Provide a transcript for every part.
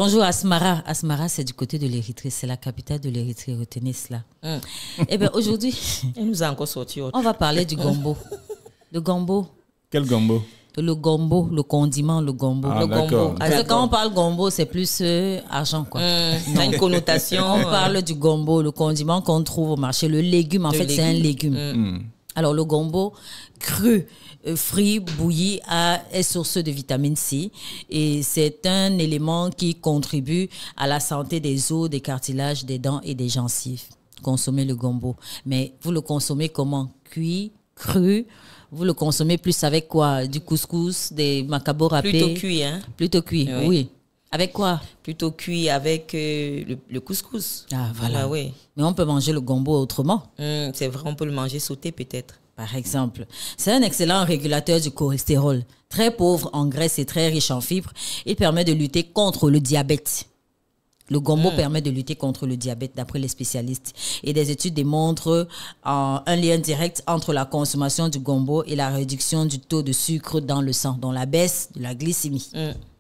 Bonjour Asmara. Asmara, c'est du côté de l'Érythrée. C'est la capitale de l'Érythrée. Retenez cela. Eh bien, aujourd'hui, elle nous a encore sorti autre. On va parler du gombo. Le gombo. Quel gombo? Le gombo, le condiment, le gombo. Ah, le gombo. Parce que quand on parle gombo, c'est plus argent, quoi. Ça a une connotation. On parle du gombo, le condiment qu'on trouve au marché. Le légume, en fait, c'est un légume. Alors, le gombo cru, frit, bouilli, est source de vitamine C. Et c'est un élément qui contribue à la santé des os, des cartilages, des dents et des gencives. Consommez le gombo. Mais vous le consommez comment? Cuit, cru? Vous le consommez plus avec quoi? Du couscous, des macabos râpés? Plutôt cuit, hein? Plutôt cuit, oui. Avec quoi? Plutôt cuit avec le couscous. Ah, voilà. Ah, oui. Mais on peut manger le gombo autrement. C'est vrai, on peut le manger sauté peut-être. Par exemple. C'est un excellent régulateur du cholestérol. Très pauvre en graisse et très riche en fibres. Il permet de lutter contre le diabète. Le gombo permet de lutter contre le diabète d'après les spécialistes. Et des études démontrent un lien direct entre la consommation du gombo et la réduction du taux de sucre dans le sang, dans la baisse de la glycémie.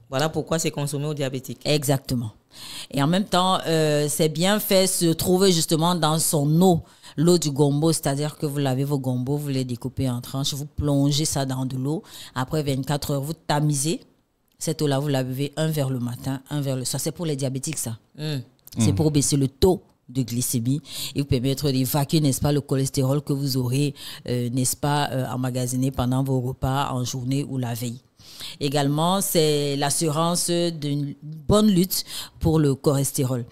Voilà pourquoi c'est consommé aux diabétiques. Exactement. Et en même temps, c'est bien fait se trouver justement dans son eau, l'eau du gombo, c'est-à-dire que vous lavez vos gombos, vous les découpez en tranches, vous plongez ça dans de l'eau. Après 24 heures, vous tamisez. Cette eau-là, vous la buvez un verre le matin, un verre le soir. C'est pour les diabétiques, ça. C'est pour baisser le taux de glycémie et vous permettre d'évacuer, n'est-ce pas, le cholestérol que vous aurez, n'est-ce pas, emmagasiné pendant vos repas en journée ou la veille. Également, c'est l'assurance d'une bonne lutte pour le cholestérol.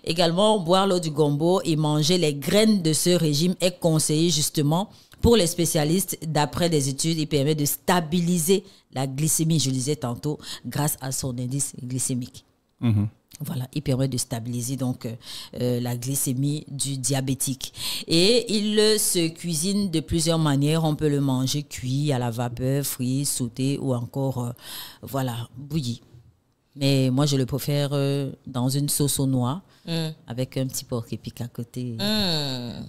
Également, boire l'eau du gombo et manger les graines de ce régime est conseillé justement pour les spécialistes. D'après des études, il permet de stabiliser la glycémie, je le disais tantôt, grâce à son indice glycémique. Voilà, il permet de stabiliser donc la glycémie du diabétique. Et il se cuisine de plusieurs manières. On peut le manger cuit, à la vapeur, frit, sauté ou encore, bouilli. Mais moi, je le préfère dans une sauce aux noix avec un petit porc épic à côté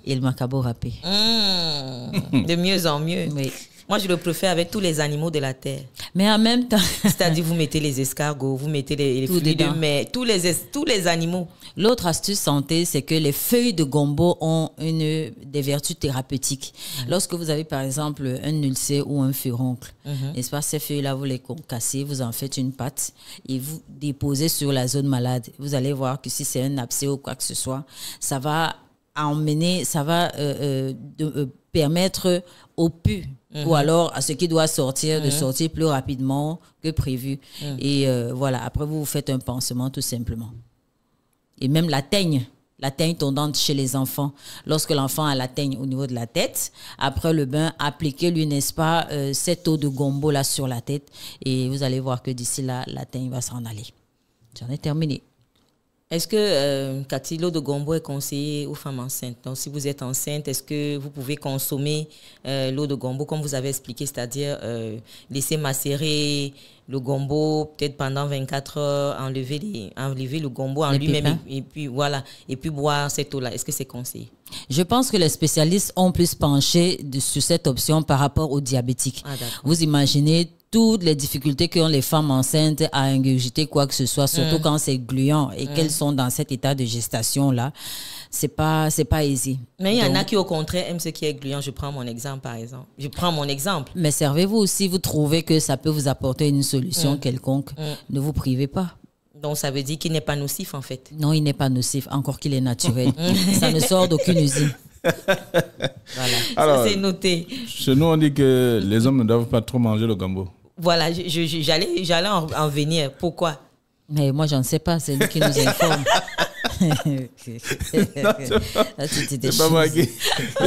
et le macabo râpé. De mieux en mieux. Oui. Moi, je le préfère avec tous les animaux de la terre. Mais en même temps... C'est-à-dire, vous mettez les escargots, vous mettez les fruits de mer, tous les animaux. L'autre astuce santé, c'est que les feuilles de gombo ont des vertus thérapeutiques. Lorsque vous avez, par exemple, un ulcère ou un furoncle, n'est-ce pas, ces feuilles-là, vous les concassez, vous en faites une pâte et vous déposez sur la zone malade. Vous allez voir que si c'est un abcès ou quoi que ce soit, ça va permettre au pu ou alors à ce qui doit sortir de sortir plus rapidement que prévu. Et voilà, après vous faites un pansement tout simplement. Et même la teigne tondante chez les enfants, lorsque l'enfant a la teigne au niveau de la tête, après le bain, appliquez-lui, n'est-ce pas, cette eau de gombo là sur la tête et vous allez voir que d'ici là, la teigne va s'en aller. J'en ai terminé. Est-ce que, Cathy, l'eau de gombo est conseillée aux femmes enceintes? Donc, si vous êtes enceinte, est-ce que vous pouvez consommer l'eau de gombo, comme vous avez expliqué, c'est-à-dire laisser macérer le gombo peut-être pendant 24 heures, enlever le gombo en lui-même et puis voilà, et puis boire cette eau-là? Est-ce que c'est conseillé? Je pense que les spécialistes ont plus penché sur cette option par rapport aux diabétiques. Vous imaginez toutes les difficultés qu'ont les femmes enceintes à ingurgiter quoi que ce soit, surtout quand c'est gluant et qu'elles sont dans cet état de gestation-là. C'est pas aisé. Mais il y en a qui, au contraire, aiment ce qui est gluant. Je prends mon exemple, par exemple. Mais servez-vous aussi, vous trouvez que ça peut vous apporter une solution quelconque. Ne vous privez pas. Donc, ça veut dire qu'il n'est pas nocif, en fait. Non, il n'est pas nocif, encore qu'il est naturel. Ça ne sort d'aucune usine. Voilà. Alors, ça, c'est noté. Chez nous, on dit que les hommes ne doivent pas trop manger le gombo. Voilà, j'allais en venir. Pourquoi? Mais moi, j'en sais pas. C'est lui qui nous informe. C'est pas moi qui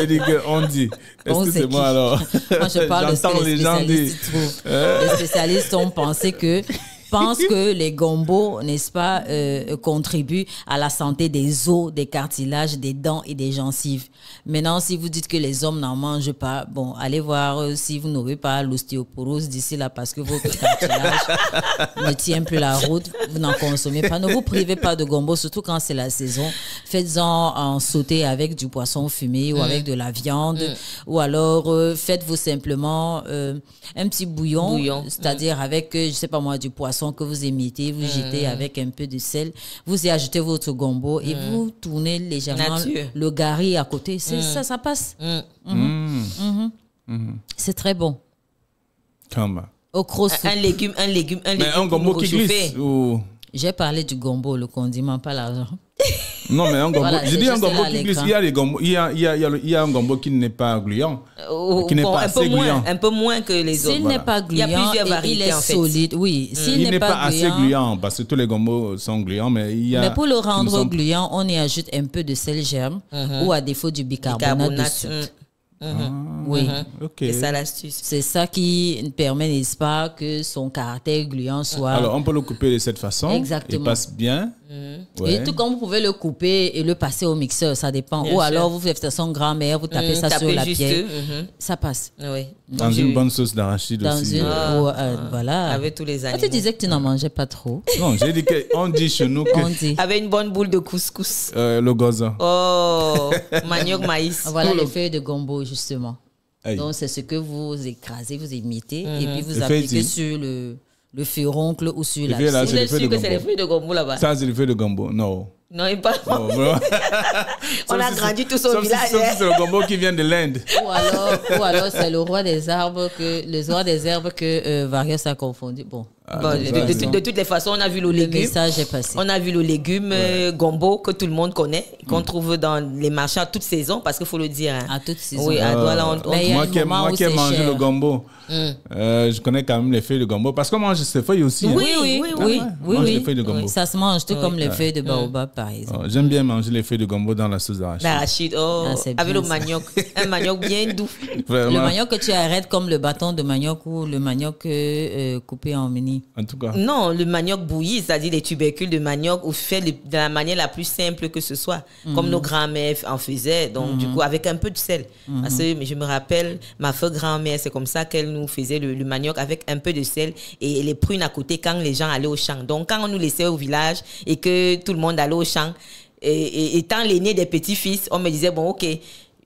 dit qu'on dit. Est-ce que c'est moi alors? Moi, je parle de ce que les spécialistes trouvent. Les spécialistes ont pensé que les gombos, n'est-ce pas, contribuent à la santé des os, des cartilages, des dents et des gencives. Maintenant, si vous dites que les hommes n'en mangent pas, bon, allez voir si vous n'aurez pas l'ostéoporose d'ici là parce que votre cartilage ne tient plus la route, vous n'en consommez pas. Ne vous privez pas de gombo, surtout quand c'est la saison. Faites-en en sauté avec du poisson fumé ou avec de la viande. Ou alors, faites-vous simplement un petit bouillon. C'est-à-dire avec, je sais pas moi, du poisson poisson que vous émettez, vous jetez avec un peu de sel, vous y ajoutez votre gombo et vous tournez légèrement le gari à côté. Ça passe. C'est très bon. Comment? Au cross. Un légume. Mais un gombo qui glisse ou... J'ai parlé du gombo, le condiment, pas l'argent. Non, mais un gombo. Voilà, je dis un gombo qui glisse. Il y a des gombos, il y a un gombo qui n'est pas gluant. Qui n'est pas assez gluant. Un peu moins que les autres. S'il n'est pas gluant, il y a plusieurs variétés, il est solide. Oui, s'il n'est pas assez gluant, parce que tous les gombos sont gluants, mais il y a... Mais pour le rendre gluant, on y ajoute un peu de sel germe ou à défaut du bicarbonate de soude. Oui, c'est ça l'astuce. C'est ça qui permet, n'est-ce pas, que son caractère gluant soit... Alors, on peut le couper de cette façon. Exactement. Il passe bien. Ouais. Et tout comme vous pouvez le couper et le passer au mixeur, ça dépend. Bien Ou alors, vous faites son grand-mère, vous tapez ça sur la pierre. Ça passe. Oui. Dans une bonne sauce d'arachide aussi. Voilà. Avec tous les animaux. Tu disais que tu n'en mangeais pas trop. Non, j'ai dit qu'on dit chez nous que... Avec une bonne boule de couscous. Le goza. Oh, manioc, maïs. Voilà les feuilles de gombo, justement. Aïe. Donc, c'est ce que vous écrasez, vous imitez, et puis vous appliquez sur le furoncle ou sur la pizza. Vous êtes sûr que c'est les feuilles de gombo là-bas? Ça, c'est les feuilles de gombo, non. Non, il pas. On a grandi tous au village. C'est le gombo qui vient de l'Inde. Ou alors c'est le roi des arbres que Varios a confondu. Bon. De toutes les façons, on a vu le légume. Le message est passé. On a vu le légume gombo que tout le monde connaît, qu'on trouve dans les marchés à toute saison, parce qu'il faut le dire. Hein. À toute saison. Oui, à Douala, moi qui ai mangé le gombo, je connais quand même les feuilles de gombo, parce qu'on mange ces feuilles aussi. Oui. Les feuilles de gombo. Ça se mange tout comme les feuilles de baobab, par exemple. J'aime bien manger les feuilles de gombo dans la sauce d'arachide. L'arachide, avec le manioc. Un manioc bien doux. Le manioc que tu arrêtes comme le bâton de manioc ou le manioc coupé en mini. En tout cas. Non, le manioc bouilli, c'est-à-dire les tubercules de manioc, ou fait de la manière la plus simple que ce soit, comme nos grands-mères en faisaient, donc du coup avec un peu de sel. Parce que je me rappelle, ma grand-mère, c'est comme ça qu'elle nous faisait le manioc avec un peu de sel et les prunes à côté quand les gens allaient au champ. Donc quand on nous laissait au village et que tout le monde allait au champ, et étant l'aîné des petits-fils, on me disait, bon, ok,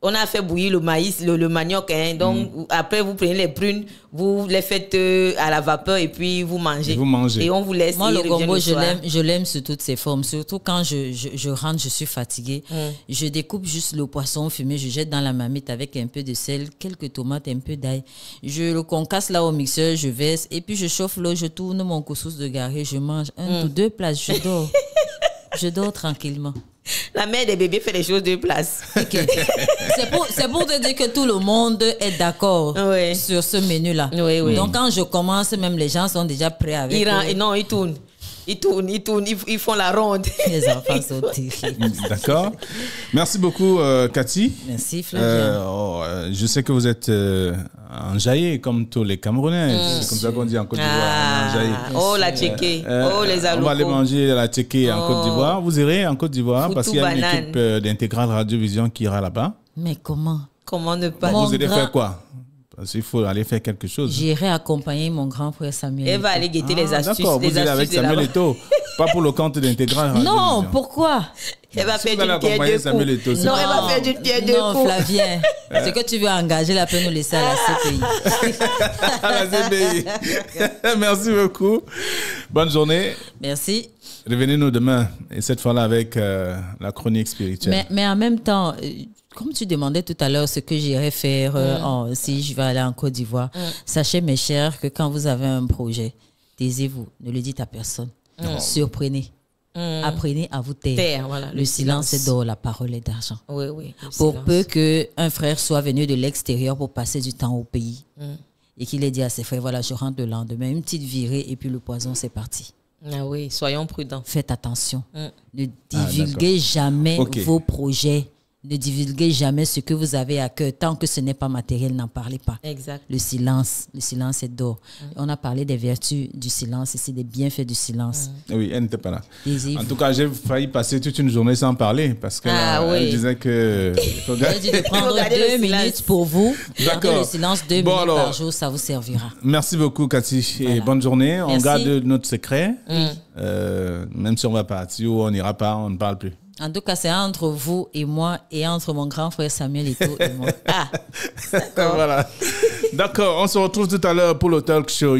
on a fait bouillir le maïs, le manioc, hein, donc après vous prenez les prunes, vous les faites à la vapeur et puis vous mangez. Et on vous laisse. Moi, le gombo, je l'aime sous toutes ses formes. Surtout quand je rentre, je suis fatiguée. Je découpe juste le poisson fumé, je jette dans la marmite avec un peu de sel, quelques tomates, un peu d'ail. Je le concasse là au mixeur, je verse et puis je chauffe l'eau, je tourne mon couscous de gari, je mange 1 ou 2 places, je dors. Je dors tranquillement. La mère des bébés fait les choses de place. Okay. C'est pour te dire que tout le monde est d'accord sur ce menu-là. Oui. Donc, quand je commence, même les gens sont déjà prêts avec... Non, ils tournent. Ils font la ronde. Les enfants sont terribles. D'accord. Merci beaucoup, Cathy. Merci, Flavien. Je sais que vous êtes enjaillé comme tous les Camerounais. C'est comme ça qu'on dit en Côte d'Ivoire. La tchéké. Les alocos. On va aller manger la tchéké en Côte d'Ivoire. Vous irez en Côte d'Ivoire parce qu'il y a une équipe d'Intégral Radio-Vision qui ira là-bas. Mais comment? Comment ne pas? Vous allez faire quoi? Parce qu'il faut aller faire quelque chose. J'irai accompagner mon grand frère Samuel. Elle va aller guetter les astuces. D'accord, vous allez avec Samuel Eto'o. Pas pour le compte d'Intégral Radio. Non, pourquoi? Elle va faire d'une pierre deux coups. Non, elle va faire d'une pierre deux coups. Non, Flavien, ce que tu veux engager, là, peut nous laisser à la CPI. À la CPI. Merci beaucoup. Bonne journée. Merci. Revenez-nous demain, et cette fois-là avec la chronique spirituelle. Mais en même temps... Comme tu demandais tout à l'heure ce que j'irais faire si je vais aller en Côte d'Ivoire, sachez mes chers que quand vous avez un projet, taisez-vous, ne le dites à personne. Surprenez. Apprenez à vous taire. Voilà, le silence est d'or, la parole est d'argent. Oui. Pour peu qu'un frère soit venu de l'extérieur pour passer du temps au pays et qu'il ait dit à ses frères, voilà, je rentre le lendemain, une petite virée et puis le poison, c'est parti. Ah oui, soyons prudents. Faites attention. Ne divulguez jamais vos projets. Ne divulguez jamais ce que vous avez à cœur. Tant que ce n'est pas matériel, n'en parlez pas. Exact. Le silence est d'or. On a parlé des vertus du silence ici, des bienfaits du silence. Oui, elle n'était pas là. En tout cas, j'ai failli passer toute une journée sans parler parce qu'elle disait que... J'ai dit de prendre 2 minutes pour vous. D'accord. Le silence 2 minutes par jour, ça vous servira. Merci beaucoup, Cathy. Et bonne journée. On garde notre secret. Même si on va partir ou on n'ira pas, on ne parle plus. En tout cas, c'est entre vous et moi et entre mon grand frère Samuel Eto'o et moi. Voilà. D'accord, on se retrouve tout à l'heure pour le talk show.